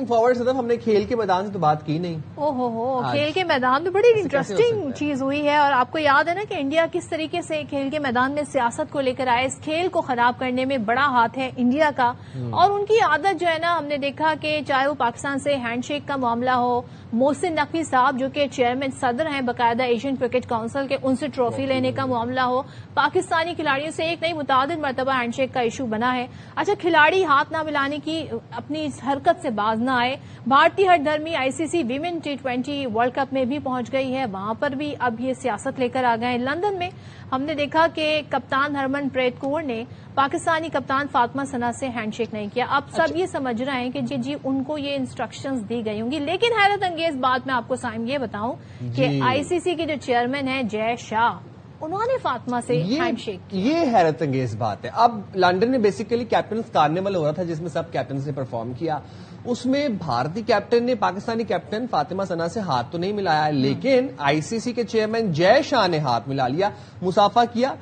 Forward صدف ہم نے کھیل کے میدان سے تو بات کی نہیں. ہو کھیل کے میدان میں بڑی انٹرسٹنگ چیز ہوئی ہے. اور آپ کو یاد ہے نا کہ انڈیا کس طریقے سے کھیل کے میدان میں سیاست کو لے کر آئے. اس کھیل کو خراب کرنے میں بڑا ہاتھ ہے انڈیا کا. اور ان کی عادت جو ہے نا, ہم نے دیکھا کہ چاہے وہ پاکستان سے ہینڈ شیک کا معاملہ ہو, محسن نقوی صاحب جو کہ چیئرمین صدر ہیں باقاعدہ ایشین کرکٹ کاؤنسل کے, ان سے ٹرافی لینے کا معاملہ ہو, پاکستانی کھلاڑیوں سے ایک نہیں متعدد مرتبہ ہینڈ شیک کا ایشو بنا ہے. اچھا, کھلاڑی ہاتھ نہ ملانے کی اپنی اس حرکت سے باز نہ آئے. بھارتی ہٹ دھرمی I C C women T20 world cup میں بھی پہنچ گئی ہے, وہاں پر بھی اب یہ سیاست لے کر آ گئے. لندن میں ہم نے دیکھا کہ کپتان ہرمن پریت کور نے پاکستانی کپتان فاطمہ ثنا سے ہینڈ شیک نہیں کیا. اب سب یہ سمجھ رہے ہیں کہ جی ان کو یہ انسٹرکشنز دی گئی ہوں گی. لیکن حیرت انگیز بات میں آپ کو سائم یہ بتاؤں کہ آئی سی سی کے جو چیئرمین ہیں جے شاہ, انہوں نے فاطمہ سے ہینڈ شیک کیا. یہ حیرت انگیز بات ہے. اب لنڈن میں بیسیکلی کیپٹنز کارنیول ہو رہا تھا جس میں سب کیپٹنز نے پرفارم کیا. اس میں بھارتی کیپٹن نے پاکستانی کیپٹن فاطمہ ثنا سے ہاتھ تو نہیں ملایا, لیکن آئی سی سی کے چیئرمین جے شاہ نے ہاتھ ملا لیا, مسافہ کیا.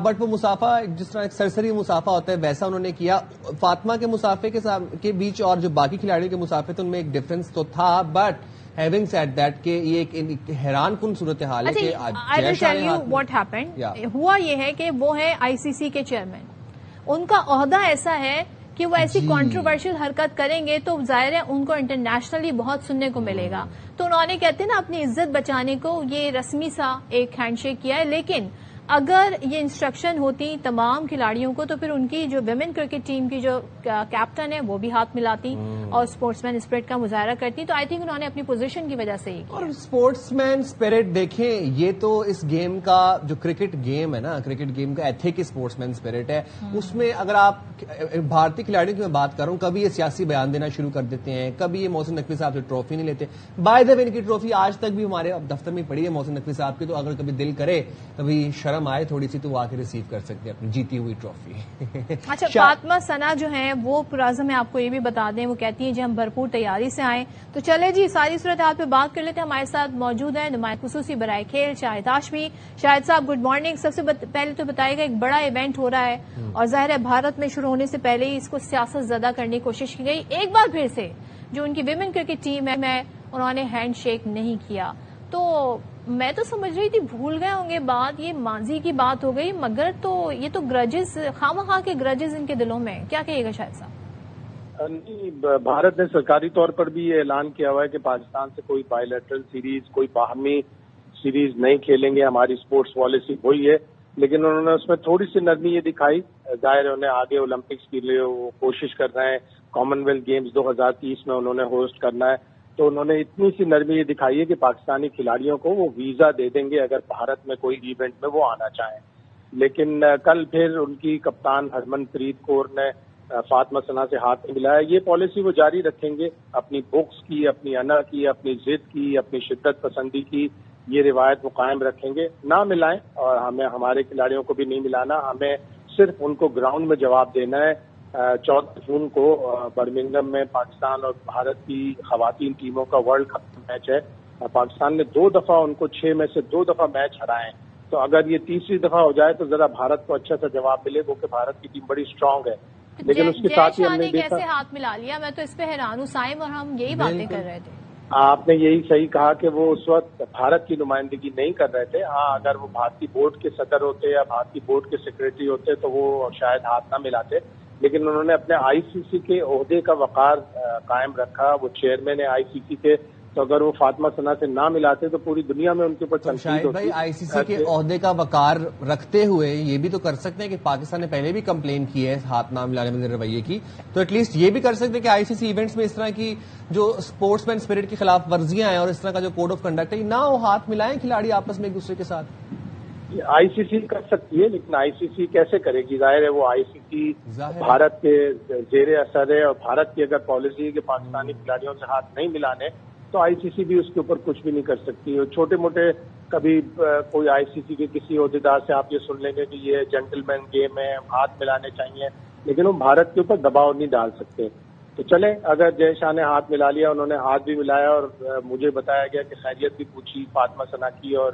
بٹ وہ مسافہ جس طرح ایک سرسری مسافہ ہوتا ہے ویسا انہوں نے کیا. فاطمہ کے مسافے کے بیچ اور جو باقی کھلاڑیوں کے مسافے تھے ان میں ایک ڈفرنس تو تھا, بٹ having said that کہ یہ ایک حیران کن صورتحال ہے کہ I will tell you what happened. ہوا یہ ہے کہ وہ ہے آئی سی سی کے چیئرمین, ان کا عہدہ ایسا ہے کہ وہ ایسی کانٹروورشل حرکت کریں گے تو ظاہر ہے ان کو انٹرنیشنلی بہت سننے کو ملے گا. تو انہوں نے کہتے ہیں نا اپنی عزت بچانے کو یہ رسمی سا ایک ہینڈ شیک کیا ہے. لیکن اگر یہ انسٹرکشن ہوتی تمام کھلاڑیوں کو تو پھر ان کی جو ویمن کرکٹ ٹیم کی جو کیپٹن ہے وہ بھی ہاتھ ملاتی اور اسپورٹس مین اسپرٹ کا مظاہرہ کرتی. تو آئی تھنک انہوں نے اپنی پوزیشن کی وجہ سے ہی کیا. اور اسپورٹس مین اسپرٹ دیکھیں, یہ تو اس گیم کا جو کرکٹ گیم ہے نا, کرکٹ گیم کا ایتھک اسپورٹس مین اسپرٹ ہے. اس میں اگر آپ بھارتی کھلاڑیوں کی میں بات کروں, کبھی یہ سیاسی بیان دینا شروع کر دیتے ہیں, کبھی یہ محسن نقوی صاحب سے ٹرافی نہیں لیتے. بائی دا وے ان کی ٹرافی آج تک بھی ہمارے دفتر میں پڑی ہے محسن نقوی صاحب کی, تو اگر کبھی دل کرے, کبھی شرم آئے تھوڑی سی, تو وہ آ کے ریسیو کر سکتے ہیں اپنی جیتی ہوئی ٹرافی. اچھا, فاطمہ ثنا جو ہیں وہ پرعزم میں آپ کو یہ بھی بتا دیں, وہ کہتی ہیں جی ہم بھرپور تیاری سے آئیں. تو چلے جی ساری صورتحال پہ بات کر لیتے ہیں. ہمارے ساتھ موجود ہیں نمائند خصوصی برائے کھیل شاہد ہاشمی. شاہد صاحب گڈ مارننگ. سب سے پہلے تو بتائیے گا, ایک بڑا ایونٹ ہو رہا ہے اور ظاہر ہے بھارت میں شروع ہونے سے پہلے ہی اس کو سیاست زدہ کرنے کی کوشش کی گئی. ایک بار پھر سے جو ان کی ویمن کرکٹ ٹیم ہے انہوں نے ہینڈ شیک نہیں کیا. تو میں تو سمجھ رہی تھی بھول گئے ہوں گے بات, یہ ماضی کی بات ہو گئی, مگر تو یہ تو گرجز خواہ کے گرجز ان کے دلوں میں. کیا کہیے گا شاہد صاحب؟ بھارت نے سرکاری طور پر بھی یہ اعلان کیا ہوا ہے کہ پاکستان سے کوئی بائی لیٹرل سیریز, کوئی باہمی سیریز نہیں کھیلیں گے. ہماری اسپورٹس پالیسی وہی ہے, لیکن انہوں نے اس میں تھوڑی سی نرمی یہ دکھائی. ظاہر انہیں آگے اولمپکس کے لیے وہ کوشش کر رہے ہیں, کامن ویلتھ گیمز 2030 میں انہوں نے ہوسٹ کرنا ہے. تو انہوں نے اتنی سی نرمی یہ دکھائی ہے کہ پاکستانی کھلاڑیوں کو وہ ویزا دے دیں گے اگر بھارت میں کوئی ایونٹ میں وہ آنا چاہیں. لیکن کل پھر ان کی کپتان ہرمن پریت کور نے فاطمہ ثنا سے ہاتھ نہیں ملایا. یہ پالیسی وہ جاری رکھیں گے, اپنی بکس کی, اپنی انا کی, اپنی ضد کی, اپنی شدت پسندی کی یہ روایت وہ قائم رکھیں گے. نہ ملائیں, اور ہمیں ہمارے کھلاڑیوں کو بھی نہیں ملانا. ہمیں صرف ان کو گراؤنڈ میں جواب دینا ہے. 14 جون کو برمنگھم میں پاکستان اور بھارت کی خواتین ٹیموں کا ورلڈ کپ میچ ہے. پاکستان نے 2 دفعہ ان کو 6 میں سے 2 دفعہ میچ ہرائے. تو اگر یہ تیسری دفعہ ہو جائے تو ذرا بھارت کو اچھا سا جواب ملے, کیونکہ بھارت کی ٹیم بڑی اسٹرانگ ہے. لیکن اس کے ساتھ ہی ہم نے دیکھا کیسے ہاتھ ملا لیا, میں تو اس پہ حیران ہوں سائم, اور ہم یہی باتیں کر رہے تھے. آپ نے یہی صحیح کہا کہ وہ اس وقت بھارت کی نمائندگی نہیں کر رہے تھے. ہاں, اگر وہ بھارتی بورڈ کے صدر ہوتے یا بھارتی بورڈ کے سیکرٹری ہوتے تو وہ شاید ہاتھ نہ ملاتے. لیکن انہوں نے اپنے آئی سی سی کے عہدے کا وقار قائم رکھا. وہ چیئرمین ہے آئی سی سی کے, تو اگر وہ فاطمہ ثنا سے نہ ملاتے تو پوری دنیا میں ان کے اوپر تنقید ہوتی. آئی سی سی کے عہدے کا وقار رکھتے ہوئے یہ بھی تو کر سکتے ہیں کہ پاکستان نے پہلے بھی کمپلین کی ہے ہاتھ نہ ملانے میں رویے کی, تو ایٹ لیسٹ یہ بھی کر سکتے ہیں کہ آئی سی سی ایونٹس میں اس طرح کی جو اسپورٹس مین اسپرٹ کی خلاف ورزیاں ہیں اور اس طرح کا جو کوڈ آف کنڈکٹ ہے نہ وہ ہاتھ ملائیں کھلاڑی آپس میں ایک دوسرے کے ساتھ. آئی سی سی کر سکتی ہے, لیکن آئی سی سی کیسے کرے گی؟ ظاہر ہے وہ آئی سی سی بھارت کے زیر اثر ہے, اور بھارت کی اگر پالیسی ہے کہ پاکستانی کھلاڑیوں سے ہاتھ نہیں ملانے تو آئی سی سی بھی اس کے اوپر کچھ بھی نہیں کر سکتی. چھوٹے موٹے کبھی کوئی آئی سی سی کے کسی عہدیدار سے آپ یہ سن لیں گے کہ یہ جینٹل مین گیم ہے, ہاتھ ملانے چاہیے, لیکن وہ بھارت کے اوپر دباؤ نہیں ڈال سکتے. تو چلیں, اگر جے شاہ نے ہاتھ ملا لیا, انہوں نے ہاتھ بھی ملایا, اور مجھے بتایا گیا کہ خیریت بھی پوچھی فاطمہ ثنا کی, اور